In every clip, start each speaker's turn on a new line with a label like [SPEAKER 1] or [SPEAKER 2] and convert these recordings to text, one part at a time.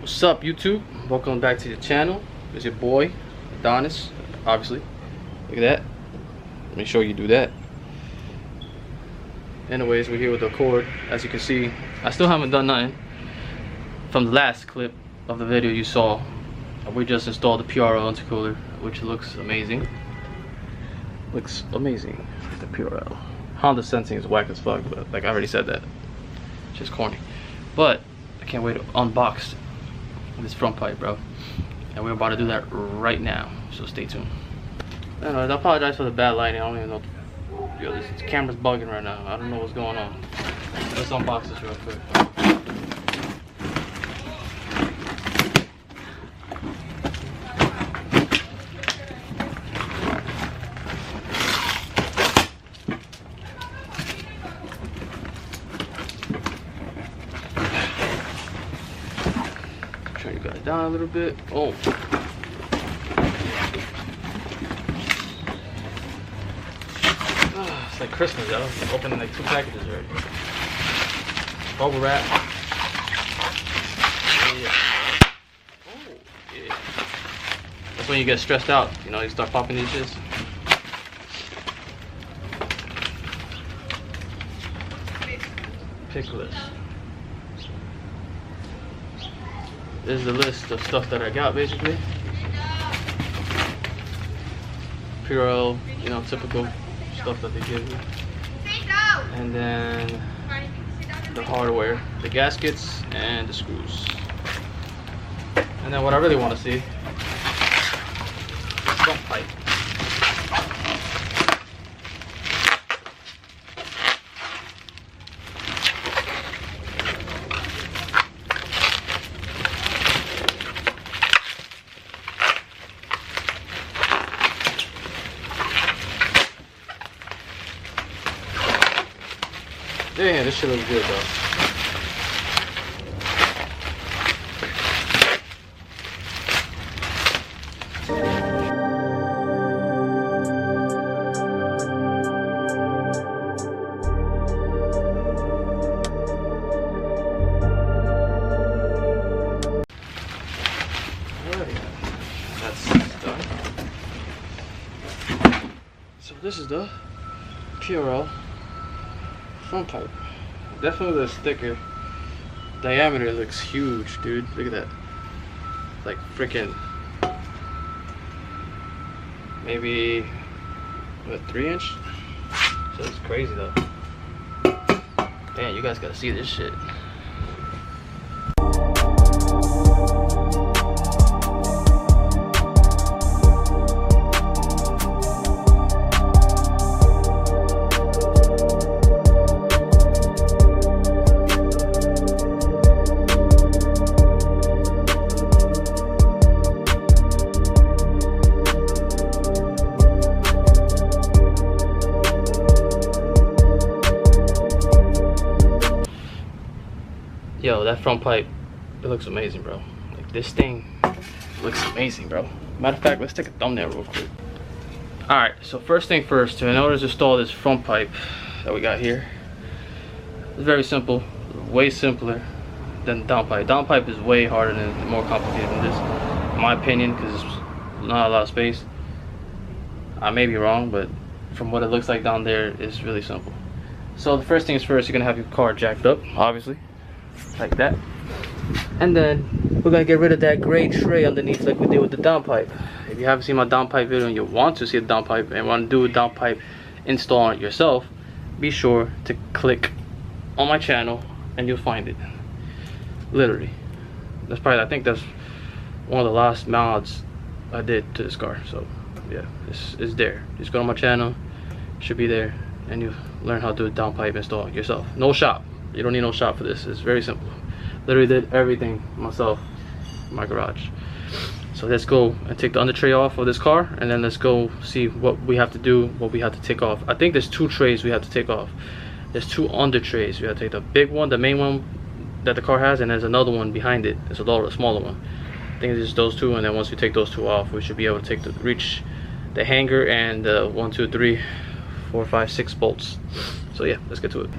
[SPEAKER 1] What's up, YouTube? Welcome back to the channel. It's your boy Adonis, obviously. Look at that. Make sure you do that. Anyways, we're here with the cord. As you can see, I still haven't done nothing. From the last clip of the video you saw, we just installed the PRL intercooler, which looks amazing. Looks amazing. The PRL. Honda sensing is whack as fuck, but like I already said that. It's just corny. But I can't wait to unbox this front pipe, bro. And we're about to do that right now. So stay tuned. Anyways, I apologize for the bad lighting. I don't even know. Yo, this camera's bugging right now. I don't know what's going on. Let's unbox this real quick. Turn you guys down a little bit. Oh. It's like Christmas, yo. I'm opening like 2 packages already. Bubble wrap. Yeah. Oh, yeah. That's when you get stressed out. You know, you start popping these shits. Pick list. This is the list of stuff that I got, basically. PRL, you know, typical stuff that they give you. And then the hardware, the gaskets, and the screws. And then what I really want to see, front pipe. Yeah, this shit looks good though. Alright, that's done. So this is the PRL front pipe. Definitely the sticker diameter looks huge, dude. Look at that. Like freaking maybe what, 3 inch? So it's crazy though. Man, you guys gotta see this shit. Yo, that front pipe, it looks amazing, bro. Like, this thing looks amazing, bro. Matter of fact, let's take a thumbnail real quick. Alright, so first thing first, in order to install this front pipe that we got here, it's very simple, way simpler than the down pipe. Down pipe is way harder and more complicated than this, in my opinion, because it's not a lot of space. I may be wrong, but from what it looks like down there, it's really simple. So the first things first, you're gonna have your car jacked up, obviously. Like that, and then we're gonna get rid of that gray tray underneath like we did with the down pipe. If you haven't seen my down pipe video and you want to see a down pipe and want to do a down pipe install on it yourself, be sure to click on my channel and you'll find it. Literally, that's probably, I think that's one of the last mods I did to this car. So yeah, it's there. Just go to my channel, it should be there, and you learn how to do a down pipe install yourself. No shop. You don't need no shop for this. It's very simple. Literally did everything myself in my garage. So let's go and take the under tray off of this car, and then let's go see what we have to do, what we have to take off. I think there's 2 trays we have to take off. There's 2 under trays. We have to take the big one, the main one that the car has, and there's another one behind it. It's a smaller one. I think it's just those 2, and then once we take those 2 off, we should be able to reach the hanger and the 1, 2, 3, 4, 5, 6 bolts. So yeah, let's get to it.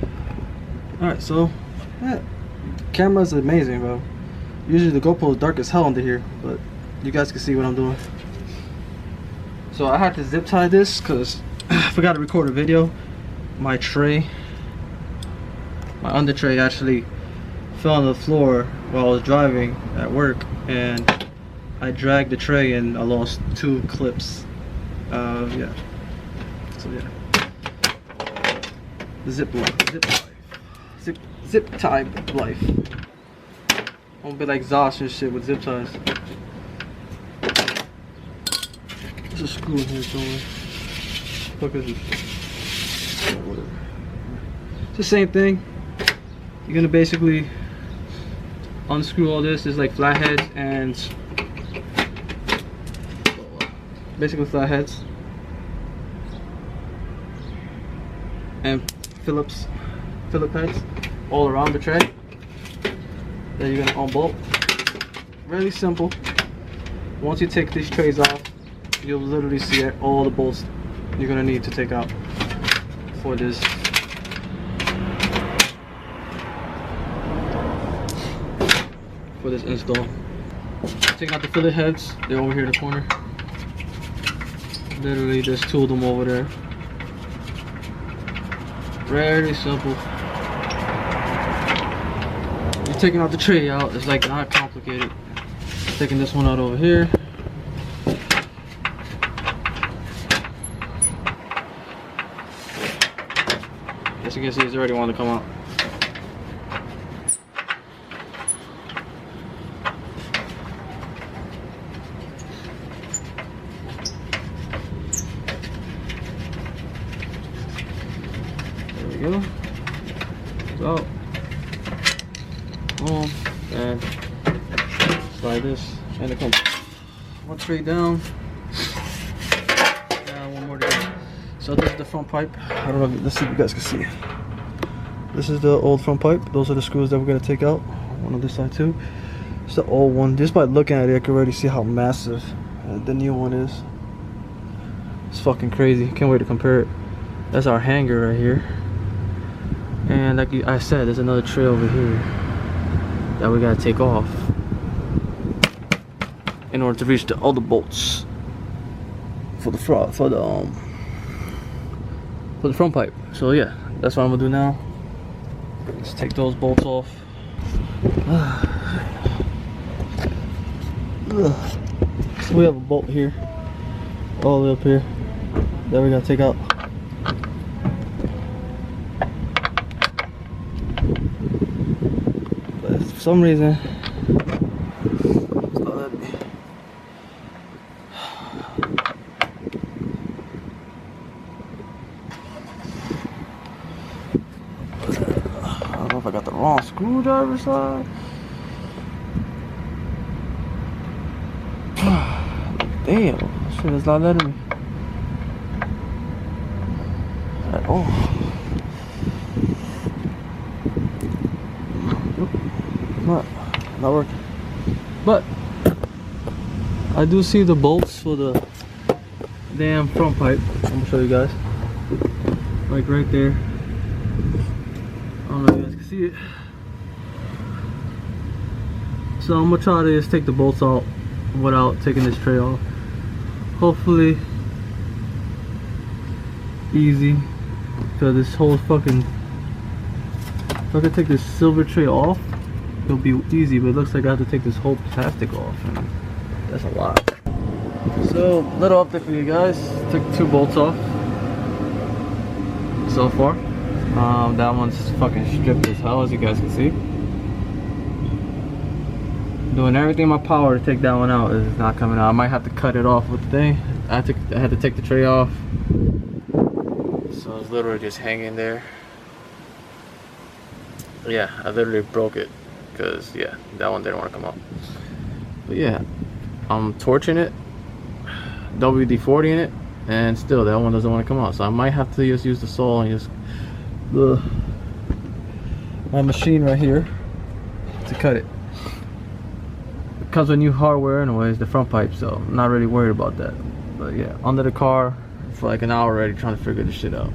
[SPEAKER 1] Alright, so that camera's amazing, bro.
[SPEAKER 2] Usually the GoPro is dark as hell under here, but you guys can see what I'm doing. So I had to zip tie this because I forgot to record a video. My tray, my under tray actually fell on the floor while I was driving at work, and I dragged the tray and I lost 2 clips. Yeah. So yeah. Zip tie life. Won't be like Zosh and shit with zip ties. There's a screw in here somewhere. What is it? Whatever. It's the same thing. You're gonna basically unscrew all this. There's like flatheads and basically flatheads and Philip heads all around the tray. Then you're gonna unbolt. Really simple. Once you take these trays off, you'll literally see all the bolts you're gonna need to take out for this. For this install. Taking out the fillet heads, they're over here in the corner. Literally there's 2 of them over there. Very simple. You're taking out the tray out, it's like not complicated. Taking this one out over here. As you can see, it's already wanting to come out. There we go. So, boom, and slide this, and it comes one tray down. One more to go. So this is the front pipe. I don't know. Let's see if you guys can see. This is the old front pipe. Those are the screws that we're gonna take out. One on this side too. It's the old one. Just by looking at it, I can already see how massive the new one is. It's fucking crazy. Can't wait to compare it. That's our hanger right here. And like I said, there's another tray over here that we gotta take off in order to reach all the bolts for the front for the front pipe. So yeah, that's what I'm gonna do now. Let's take those bolts off. So we have a bolt here, all the way up here, that we gotta take out. But for some reason, it's not letting me. I don't know if I got the wrong screwdriver side. Damn, this shit is not letting me at all. Nope, not working. But I do see the bolts for the damn front pipe. I'm gonna show you guys. Like right there. I don't know if you guys can see it. So I'm gonna try to just take the bolts out without taking this tray off. Hopefully easy, because this whole fucking, if I could take this silver tray off, it'll be easy, but it looks like I have to take this whole plastic off, and that's a lot. So little update for you guys. Took 2 bolts off so far. That one's fucking stripped as hell, as you guys can see. Doing everything in my power to take that one out. It's not coming out. I might have to cut it off with the thing. I had to take the tray off, so it's literally just hanging there. Yeah, I literally broke it because yeah, that one didn't want to come out. But yeah, I'm torching it, WD-40 in it, and still that one doesn't want to come out. So I might have to just use the saw and just my machine right here to cut it. Comes with new hardware anyways, the front pipe, so I'm not really worried about that. But yeah, under the car for like an hour already trying to figure this shit out.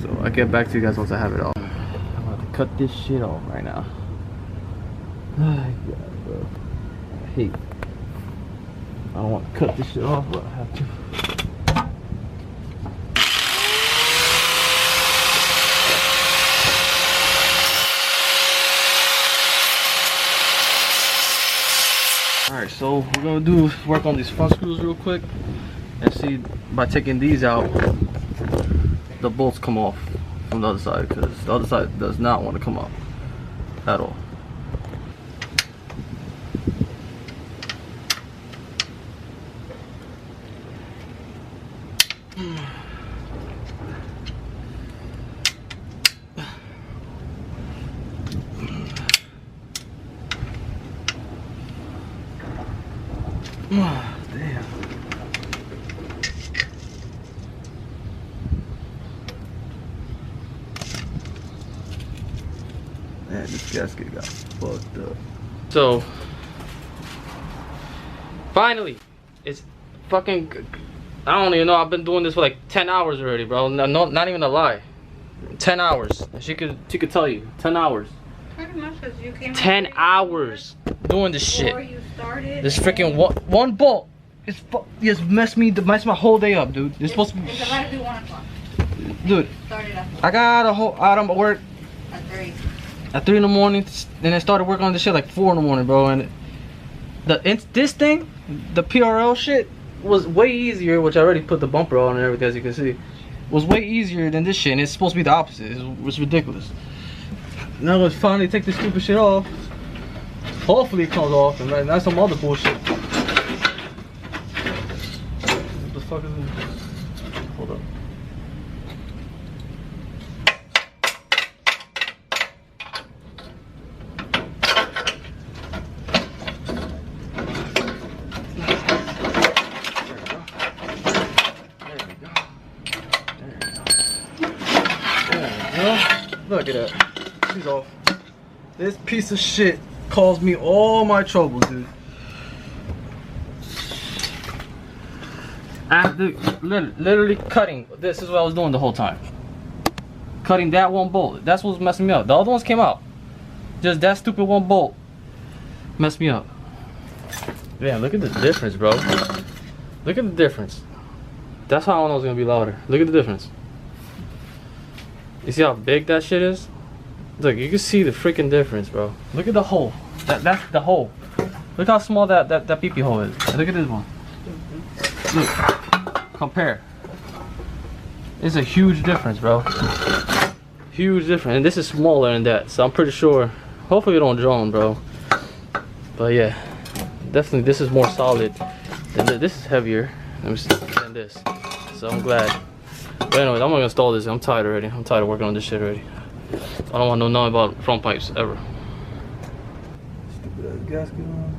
[SPEAKER 2] So I'll get back to you guys once I have it all. I'm about to cut this shit off right now. Oh, God, bro. hate. I don't want to cut this shit off, but I have to. Alright, so we're gonna do work on these front screws real quick and see by taking these out the bolts come off from the other side, because the other side does not want to come up at all. Damn. Man, this gasket got fucked up. So, finally, it's fucking, I don't even know, I've been doing this for like 10 hours already, bro. No, not even a lie. 10 hours. She could tell you. 10 hours.
[SPEAKER 3] Pretty much, because you came
[SPEAKER 1] 10 hours doing this shit.
[SPEAKER 3] You started,
[SPEAKER 1] this freaking one bolt is just messed my whole day up, dude. It's supposed to be.
[SPEAKER 3] It's about to be 1 o'clock.
[SPEAKER 1] Dude, I got a whole out of work
[SPEAKER 3] at 3.
[SPEAKER 1] At 3 in the morning, then I started working on this shit like 4 in the morning, bro. And this thing, the PRL shit, was way easier, which I already put the bumper on and everything, as you can see. Was way easier than this shit, and it's supposed to be the opposite. It's ridiculous. Now let's finally take this stupid shit off. Hopefully it comes off, and that's some other bullshit. What the fuck is this? Hold up. Look at that. She's off. This piece of shit caused me all my trouble, dude. After literally cutting, this is what I was doing the whole time. Cutting that one bolt. That's what's messing me up. The other ones came out. Just that stupid one bolt messed me up. Man, look at the difference, bro. Look at the difference. That's how I know it's gonna be louder. Look at the difference. You see how big that shit is? Look, you can see the freaking difference, bro. Look at the hole. That's the hole. Look how small that PP hole is. And look at this one. Look. Compare. It's a huge difference, bro. Huge difference. And this is smaller than that, so I'm pretty sure. Hopefully it don't drone, bro. But yeah, definitely this is more solid than this. This is heavier than this. So I'm glad. But anyways, I'm gonna install this. I'm tired already. I'm tired of working on this shit already. I don't want to know nothing about front pipes ever.
[SPEAKER 2] Stupid ass gasket on.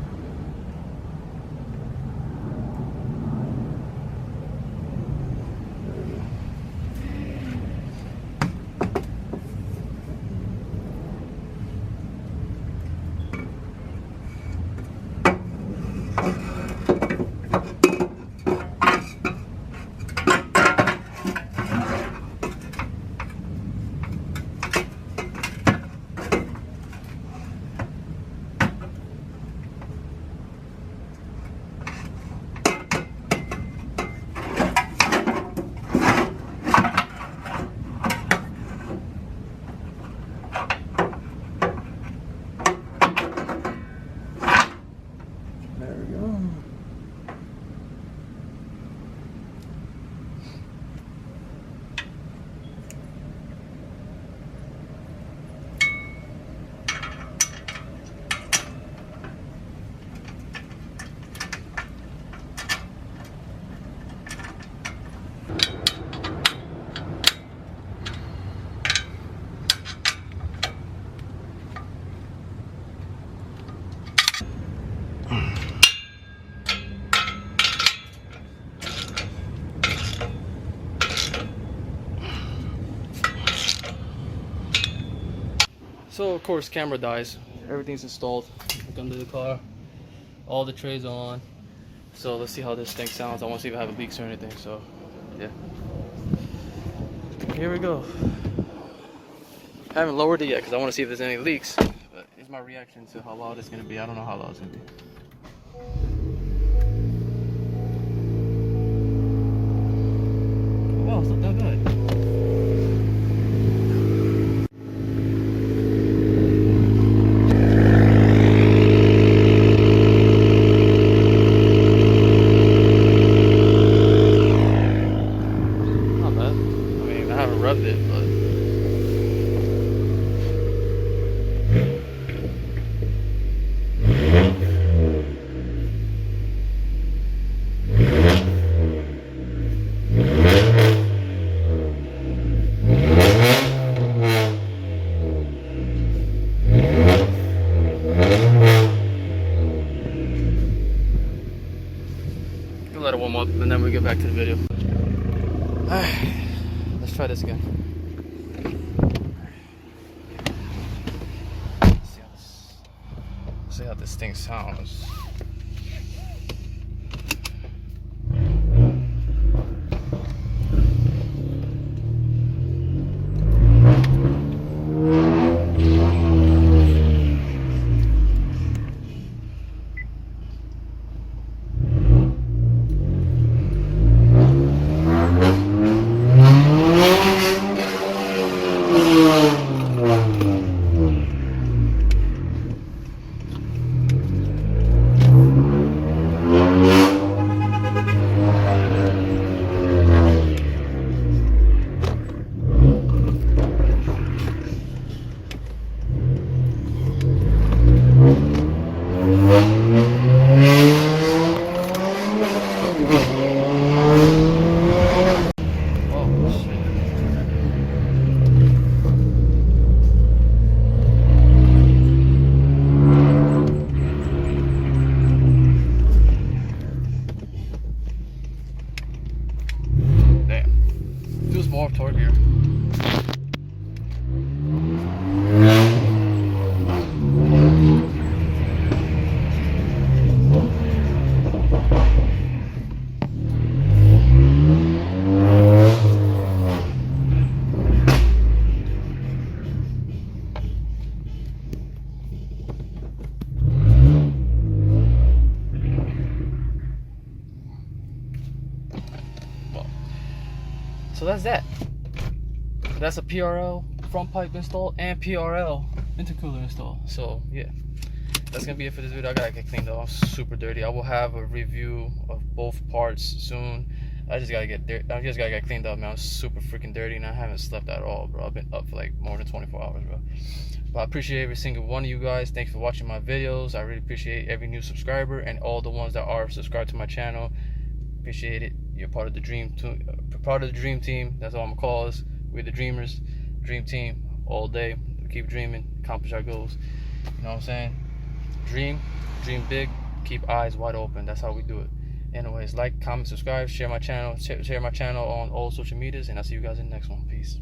[SPEAKER 1] So of course camera dies. Everything's installed. Look under the car. All the trays are on. So let's see how this thing sounds. I want to see if I have leaks or anything. So yeah. Here we go. I haven't lowered it yet because I want to see if there's any leaks. But here's my reaction to how loud it's gonna be. I don't know how loud it's gonna be.
[SPEAKER 2] Well, it's not that bad.
[SPEAKER 1] Not bad. I mean, I haven't rubbed it, but we'll let it warm up and then we get back to the video. Alright, let's try this again. See how this thing sounds. More torque here. So that's that. That's a PRL front pipe install and PRL intercooler install. So yeah, that's gonna be it for this video. I gotta get cleaned off, super dirty. I will have a review of both parts soon. I just gotta get cleaned up, man. I'm super freaking dirty and I haven't slept at all, bro. I've been up for like more than 24 hours, bro. But I appreciate every single one of you guys. Thanks for watching my videos. I really appreciate every new subscriber and all the ones that are subscribed to my channel. Appreciate it. You're part of the dream team. That's all I'm gonna call us. We're the dreamers, dream team all day. We keep dreaming, accomplish our goals. You know what I'm saying? Dream big, keep eyes wide open. That's how we do it. Anyways, like, comment, subscribe, share my channel on all social medias, and I'll see you guys in the next one. Peace.